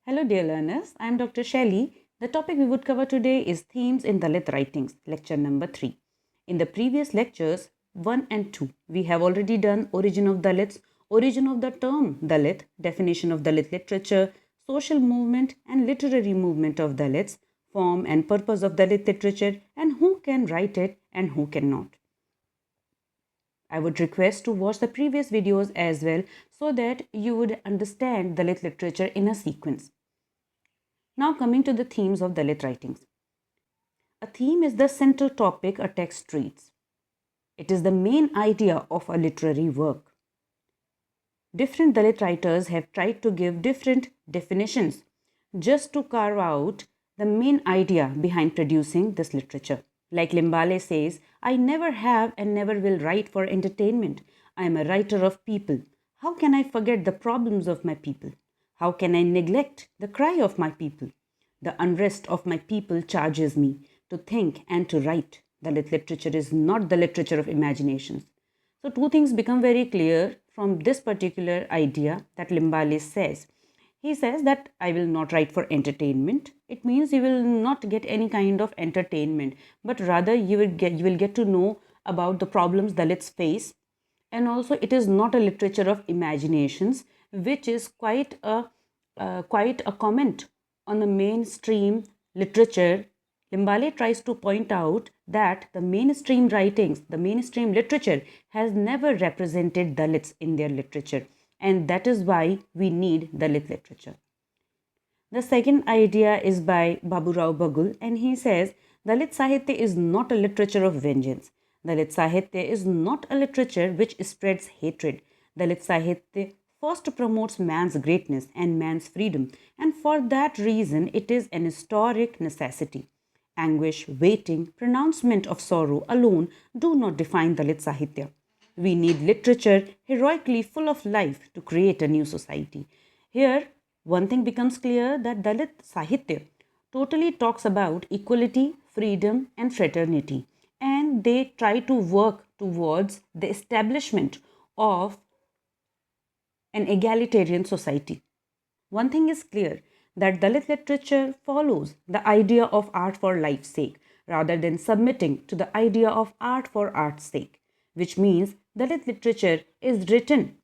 Hello, dear learners. I am Dr. Shelley. The topic we would cover today is Themes in Dalit Writings, lecture number 3. In the previous lectures 1 and 2, we have already done origin of Dalits, origin of the term Dalit, definition of Dalit literature, social movement and literary movement of Dalits, form and purpose of Dalit literature, and who can write it and who cannot. I would request to watch the previous videos as well so that you would understand Dalit literature in a sequence. Now coming to the themes of Dalit writings. A theme is the central topic a text treats. It is the main idea of a literary work. Different Dalit writers have tried to give different definitions just to carve out the main idea behind producing this literature. Like Limbale says, I never have and never will write for entertainment. I am a writer of people. How can I forget the problems of my people? How can I neglect the cry of my people? The unrest of my people charges me to think and to write. Dalit literature is not the literature of imaginations. So two things become very clear from this particular idea that Limbale says. He says that I will not write for entertainment. It means you will not get any kind of entertainment, but rather you will get to know about the problems Dalits face. And also it is not a literature of imaginations, which is quite a comment on the mainstream literature. Limbale tries to point out that the mainstream writings, the mainstream literature has never represented Dalits in their literature, and that is why we need Dalit literature. The second idea is by Baburao Bagul, and he says Dalit Sahitya is not a literature of vengeance. Dalit Sahitya is not a literature which spreads hatred. Dalit Sahitya first promotes man's greatness and man's freedom, and for that reason it is an historic necessity. Anguish, waiting, pronouncement of sorrow alone do not define Dalit Sahitya. We need literature heroically full of life to create a new society. Here, one thing becomes clear that Dalit Sahitya totally talks about equality, freedom, and fraternity, and they try to work towards the establishment of an egalitarian society. One thing is clear that Dalit literature follows the idea of art for life's sake rather than submitting to the idea of art for art's sake, which means Dalit literature is written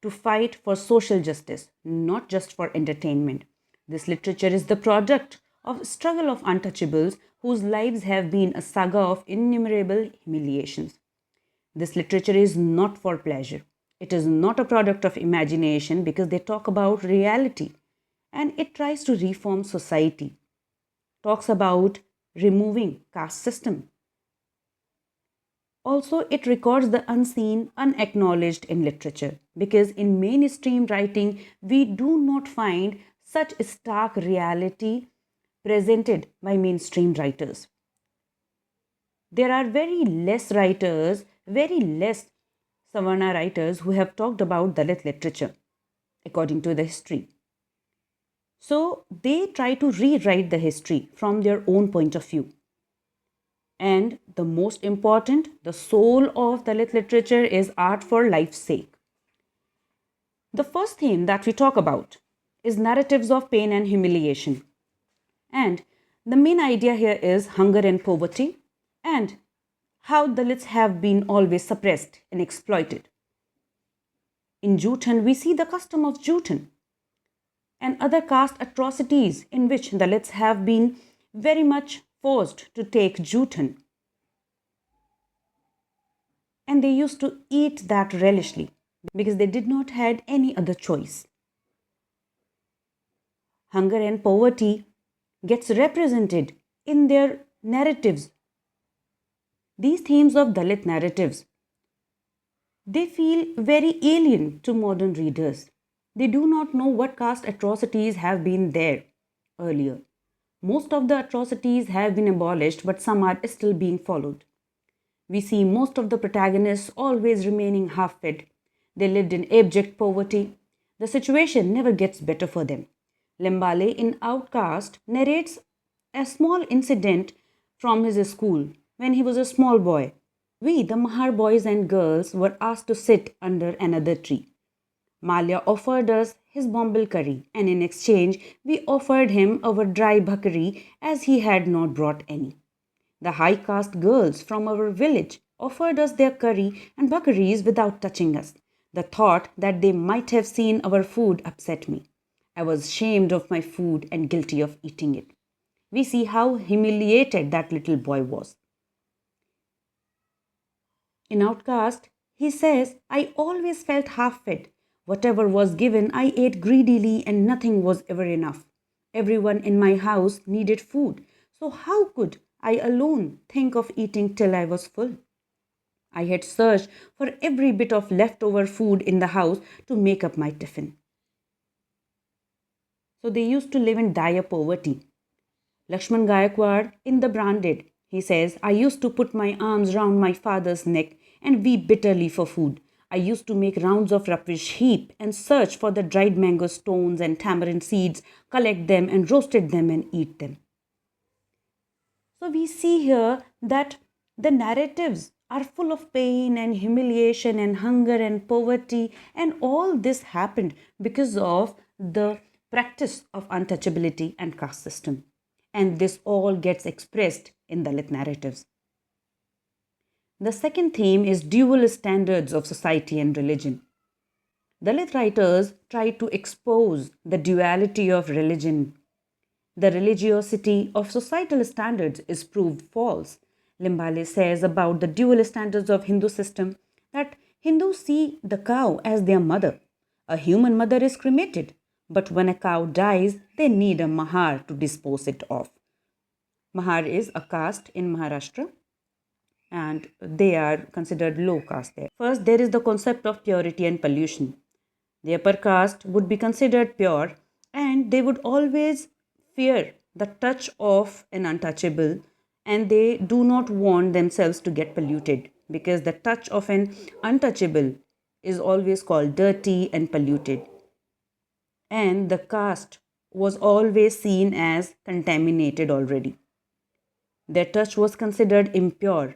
to fight for social justice, not just for entertainment. This literature is the product of struggle of untouchables whose lives have been a saga of innumerable humiliations. This literature is not for pleasure. It is not a product of imagination because they talk about reality, and it tries to reform society, talks about removing caste system. Also, it records the unseen, unacknowledged in literature because in mainstream writing, we do not find such stark reality presented by mainstream writers. There are very less writers, very less Savarna writers who have talked about Dalit literature according to the history. So they try to rewrite the history from their own point of view. And the most important, the soul of Dalit literature is art for life's sake. The first theme that we talk about is narratives of pain and humiliation. And the main idea here is hunger and poverty and how Dalits have been always suppressed and exploited. In Jutan, we see the custom of Jutan and other caste atrocities in which Dalits have been very much forced to take Jutan. And they used to eat that relishly because they did not had any other choice. Hunger and poverty gets represented in their narratives. These themes of Dalit narratives, they feel very alien to modern readers. They do not know what caste atrocities have been there earlier. Most of the atrocities have been abolished, but some are still being followed. We see most of the protagonists always remaining half-fed. They lived in abject poverty. The situation never gets better for them. Lembale in Outcast narrates a small incident from his school when he was a small boy. We, the Mahar boys and girls, were asked to sit under another tree. Malia offered us his bombil curry, and in exchange, we offered him our dry bhakri as he had not brought any. The high caste girls from our village offered us their curry and bhakris without touching us. The thought that they might have seen our food upset me. I was ashamed of my food and guilty of eating it. We see how humiliated that little boy was. In Outcast, he says, I always felt half fed. Whatever was given, I ate greedily and nothing was ever enough. Everyone in my house needed food, so how could I alone think of eating till I was full? I had searched for every bit of leftover food in the house to make up my tiffin. So they used to live in dire poverty. Lakshman Gaikwad in The Branded, he says, I used to put my arms round my father's neck and weep bitterly for food. I used to make rounds of rubbish heap and search for the dried mango stones and tamarind seeds, collect them and roasted them and eat them. So we see here that the narratives are full of pain and humiliation and hunger and poverty, and all this happened because of the practice of untouchability and caste system. And this all gets expressed in Dalit narratives. The second theme is dual standards of society and religion. Dalit writers try to expose the duality of religion. The religiosity of societal standards is proved false. Limbale says about the dual standards of Hindu system that Hindus see the cow as their mother. A human mother is cremated, but when a cow dies, they need a mahar to dispose it of. Mahar is a caste in Maharashtra and they are considered low caste there. First, there is the concept of purity and pollution. The upper caste would be considered pure and they would always fear the touch of an untouchable and they do not want themselves to get polluted because the touch of an untouchable is always called dirty and polluted. And the caste was always seen as contaminated already. Their touch was considered impure.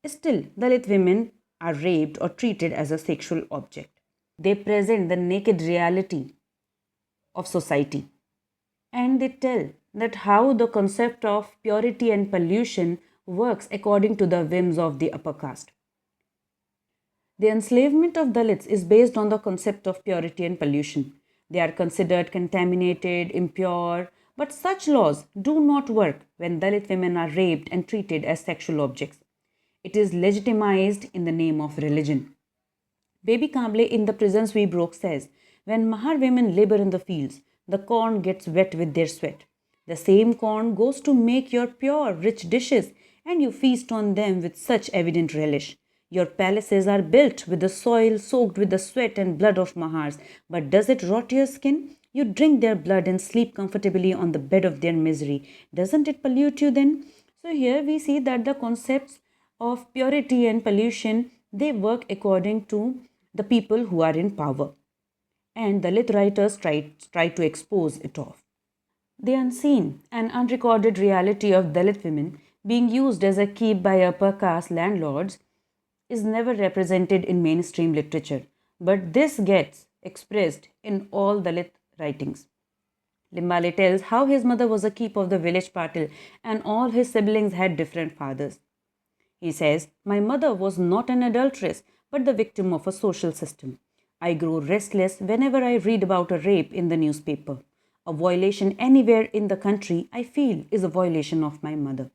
Still, Dalit women are raped or treated as a sexual object. They present the naked reality of society. And they tell that how the concept of purity and pollution works according to the whims of the upper caste. The enslavement of Dalits is based on the concept of purity and pollution. They are considered contaminated, impure, but such laws do not work when Dalit women are raped and treated as sexual objects. It is legitimized in the name of religion. Baby Kamble in The Prisons We Broke says, when Mahar women labor in the fields, the corn gets wet with their sweat. The same corn goes to make your pure, rich dishes, and you feast on them with such evident relish. Your palaces are built with the soil soaked with the sweat and blood of Mahars, but does it rot your skin? You drink their blood and sleep comfortably on the bed of their misery. Doesn't it pollute you then? So here we see that the concepts of purity and pollution, they work according to the people who are in power. And Dalit writers try to expose it off. The unseen and unrecorded reality of Dalit women being used as a keep by upper caste landlords is never represented in mainstream literature, but this gets expressed in all Dalit writings. Limbale tells how his mother was a keep of the village patil and all his siblings had different fathers. He says, my mother was not an adulteress, but the victim of a social system. I grow restless whenever I read about a rape in the newspaper. A violation anywhere in the country, I feel, is a violation of my mother.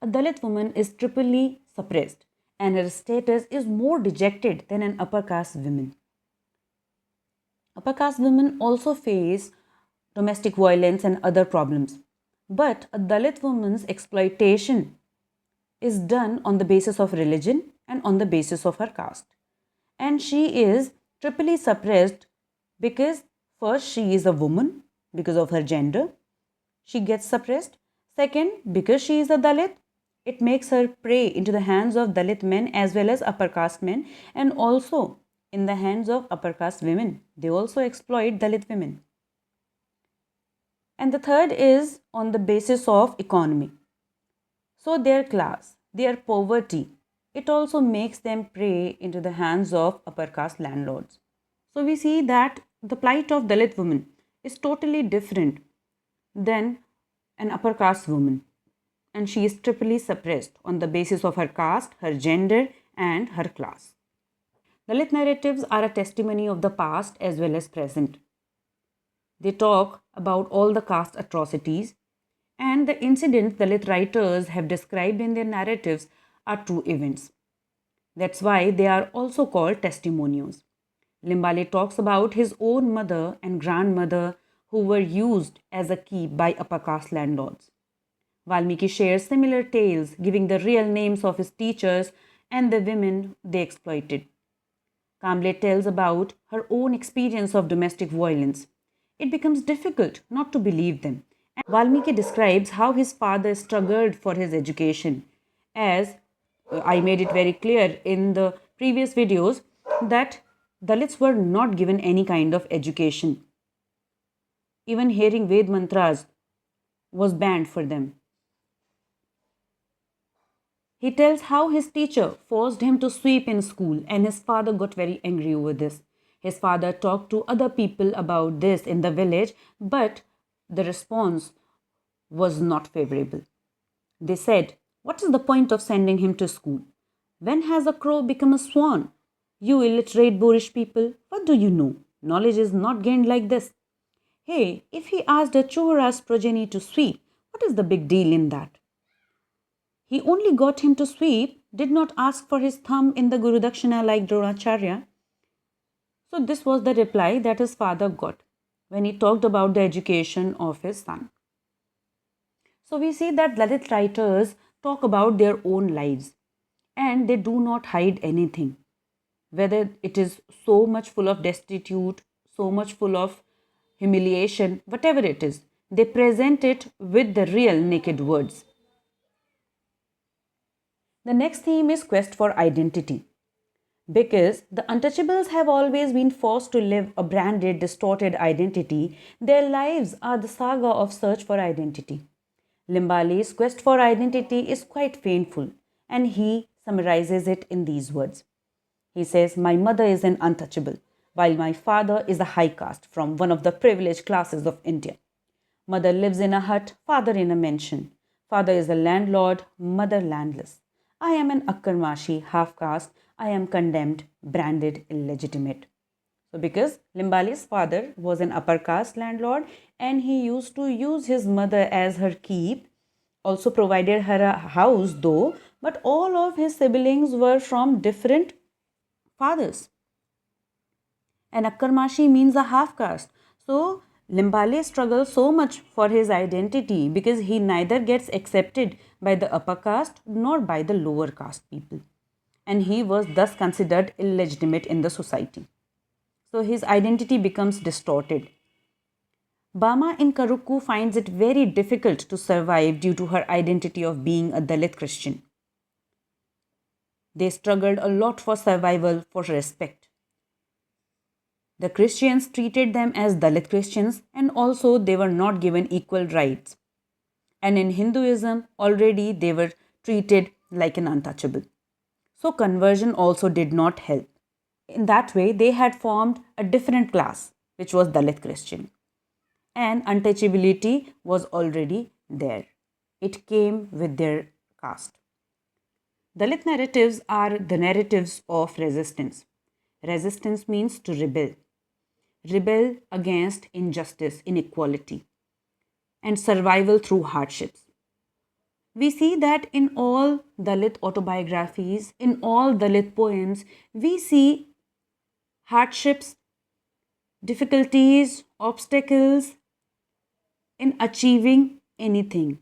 A Dalit woman is triply suppressed, and her status is more dejected than an upper caste woman. Upper caste women also face domestic violence and other problems, but a Dalit woman's exploitation is done on the basis of religion and on the basis of her caste. And she is triply suppressed because first she is a woman because of her gender. She gets suppressed. Second, because she is a Dalit, it makes her prey into the hands of Dalit men as well as upper caste men and also in the hands of upper caste women. They also exploit Dalit women. And the third is on the basis of economy. So their class, their poverty, it also makes them prey into the hands of upper caste landlords. So we see that the plight of Dalit women is totally different than an upper caste woman, and she is triply suppressed on the basis of her caste, her gender, and her class. Dalit narratives are a testimony of the past as well as present. They talk about all the caste atrocities, and the incidents Dalit writers have described in their narratives are true events. That's why they are also called testimonials. Limbale talks about his own mother and grandmother who were used as a keep by upper caste landlords. Valmiki shares similar tales, giving the real names of his teachers and the women they exploited. Kamble tells about her own experience of domestic violence. It becomes difficult not to believe them. And Valmiki describes how his father struggled for his education. As I made it very clear in the previous videos, that Dalits were not given any kind of education. Even hearing Ved mantras was banned for them. He tells how his teacher forced him to sweep in school, and his father got very angry over this. His father talked to other people about this in the village, but the response was not favorable. They said, "What is the point of sending him to school? When has a crow become a swan? You illiterate boorish people, what do you know? Knowledge is not gained like this. Hey, if he asked a Chora's progeny to sweep, what is the big deal in that? He only got him to sweep, did not ask for his thumb in the Guru Dakshina like Dronacharya." So this was the reply that his father got when he talked about the education of his son. So we see that Dalit writers talk about their own lives and they do not hide anything. Whether it is so much full of destitute, so much full of humiliation, whatever it is, they present it with the real naked words. The next theme is quest for identity. Because the untouchables have always been forced to live a branded, distorted identity, their lives are the saga of search for identity. Limbali's quest for identity is quite painful, and he summarizes it in these words. He says, "My mother is an untouchable, while my father is a high caste from one of the privileged classes of India. Mother lives in a hut, father in a mansion. Father is a landlord, mother landless. I am an Akkarmashi, half caste. I am condemned, branded illegitimate." So, because Limbali's father was an upper caste landlord and he used to use his mother as her keep, also provided her a house though, but all of his siblings were from different fathers. And Akkarmashi means a half caste. So Limbale struggles so much for his identity because he neither gets accepted by the upper caste nor by the lower caste people. And he was thus considered illegitimate in the society. So his identity becomes distorted. Bama in Karukku finds it very difficult to survive due to her identity of being a Dalit Christian. They struggled a lot for survival, for respect. The Christians treated them as Dalit Christians and also they were not given equal rights. And in Hinduism, already they were treated like an untouchable. So conversion also did not help. In that way, they had formed a different class, which was Dalit Christian. And untouchability was already there. It came with their caste. Dalit narratives are the narratives of resistance. Resistance means to rebel. Rebel against injustice, inequality, and survival through hardships. We see that in all Dalit autobiographies, in all Dalit poems, we see hardships, difficulties, obstacles in achieving anything.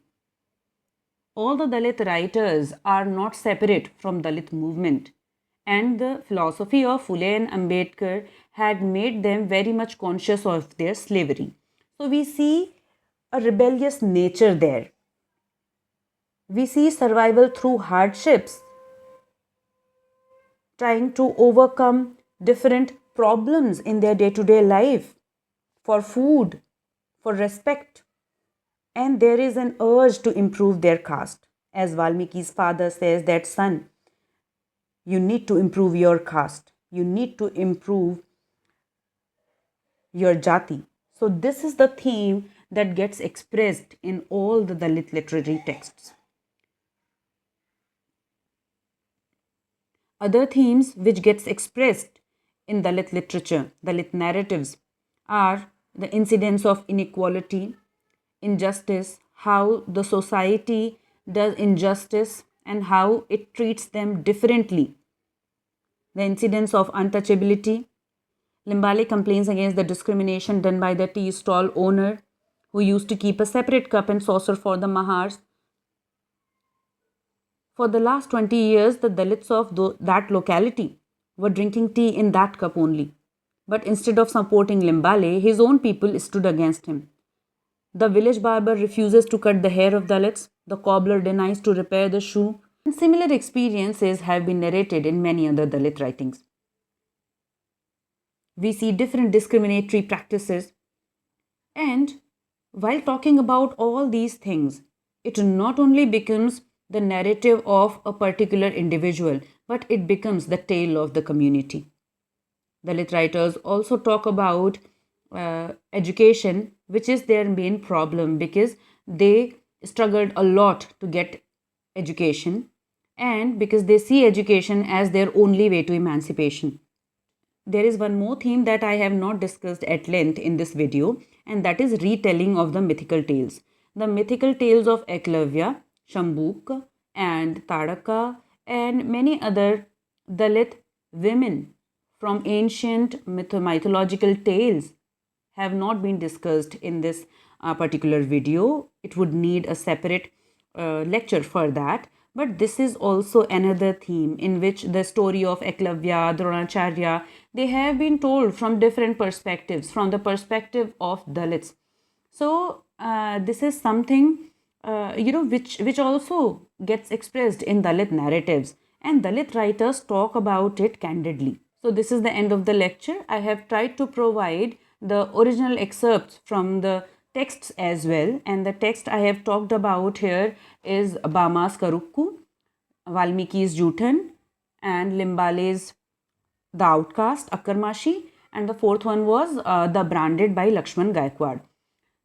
All the Dalit writers are not separate from Dalit movement, and the philosophy of Phule and Ambedkar had made them very much conscious of their slavery. So we see a rebellious nature there. We see survival through hardships, trying to overcome different problems in their day-to-day life for food, for respect. And there is an urge to improve their caste. As Valmiki's father says that, "Son, you need to improve your caste. You need to improve your jati. So this is the theme that gets expressed in all the Dalit literary texts. Other themes which gets expressed in Dalit literature, Dalit narratives, are the incidents of inequality, injustice, how the society does injustice and how it treats them differently, the incidents of untouchability. Limbale complains against the discrimination done by the tea stall owner who used to keep a separate cup and saucer for the Mahars. For the last 20 years, the Dalits of that locality were drinking tea in that cup only. But instead of supporting Limbale, his own people stood against him. The village barber refuses to cut the hair of Dalits. The cobbler denies to repair the shoe. And similar experiences have been narrated in many other Dalit writings. We see different discriminatory practices. And while talking about all these things, it not only becomes the narrative of a particular individual, but it becomes the tale of the community. Dalit writers also talk about education, which is their main problem because they struggled a lot to get education and because they see education as their only way to emancipation. There is one more theme that I have not discussed at length in this video, and that is retelling of the mythical tales. The mythical tales of Eklavya, Shambuk, and Tadaka, and many other Dalit women from ancient mythological tales have not been discussed in this particular video. It would need a separate lecture for that. But this is also another theme in which the story of Eklavya, Dronacharya, they have been told from different perspectives, from the perspective of Dalits. So this is something which also gets expressed in Dalit narratives, and Dalit writers talk about it candidly. So this is the end of the lecture. I have tried to provide the original excerpts from the texts as well, and the text I have talked about here is Bama's Karukku, Valmiki's Juthan, and Limbale's The Outcast, Akkarmashi, and the fourth one was The Branded by Lakshman Gaikwad.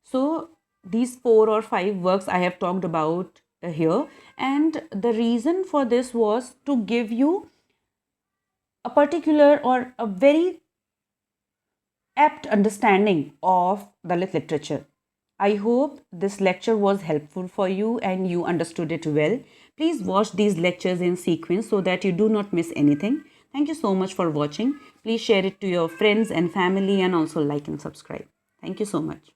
So these 4 or 5 works I have talked about here, and the reason for this was to give you a particular or a very apt understanding of Dalit literature. I hope this lecture was helpful for you and you understood it well. Please watch these lectures in sequence so that you do not miss anything. Thank you so much for watching. Please share it to your friends and family and also like and subscribe. Thank you so much.